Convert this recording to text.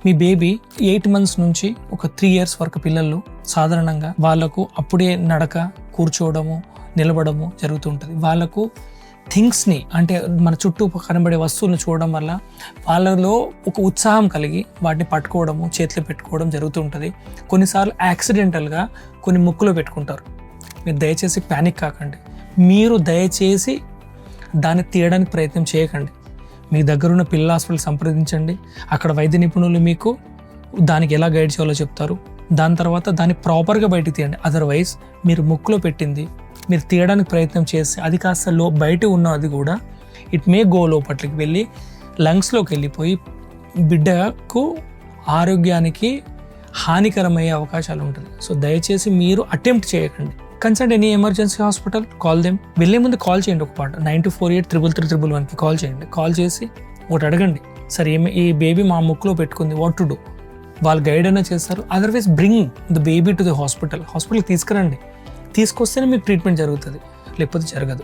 మీ baby 8 months నుంచి ఒక 3 years వరకు పిల్లలు సాధారణంగా వాళ్ళకు అప్పుడే నడక, కూర్చోవడము, నిలబడము జరుగుతుంటుంది. వాళ్ళకు థింగ్స్ని అంటే మన చుట్టూ కనబడే వస్తువులను చూడడం వల్ల వాళ్ళలో ఒక ఉత్సాహం కలిగి వాటిని పట్టుకోవడము, చేతిలో పెట్టుకోవడం జరుగుతుంటుంది. కొన్నిసార్లు యాక్సిడెంటల్గా కొన్ని ముక్కులో పెట్టుకుంటారు. మీరు దయచేసి ప్యానిక్ కాకండి. మీరు దయచేసి దాన్ని తీయడానికి ప్రయత్నం చేయకండి. మీ దగ్గరున్న పిల్లల హాస్పిటల్ సంప్రదించండి. అక్కడ వైద్య నిపుణులు మీకు దానికి ఎలా గైడ్ చేయాలో చెప్తారు. దాని తర్వాత దాన్ని ప్రాపర్గా బయటికి తీయండి. అదర్వైజ్ మీరు ముక్కులో పెట్టింది మీరు తీయడానికి ప్రయత్నం చేసి అది కాస్త బయట ఉన్నది కూడా ఇట్ మే గో లోపట్లకి వెళ్ళి లంగ్స్లోకి వెళ్ళిపోయి బిడ్డకు ఆరోగ్యానికి హానికరమయ్యే అవకాశాలు ఉంటుంది. సో దయచేసి మీరు అటెంప్ట్ చేయకండి. Consult any emergency hospital, call them. వెళ్ళే ముందు కాల్ చేయండి. ఒక పాట 9248333311కి కాల్ చేయండి. కాల్ చేసి ఒకటి అడగండి, సరే ఈ బేబీ మా ముక్కులో పెట్టుకుంది, వాట్ టు డూ. వాళ్ళు గైడ్ అయినా చేస్తారు. Otherwise bring the baby to the హాస్పిటల్కి తీసుకురండి. తీసుకొస్తేనే మీకు ట్రీట్మెంట్ జరుగుతుంది, లేకపోతే జరగదు.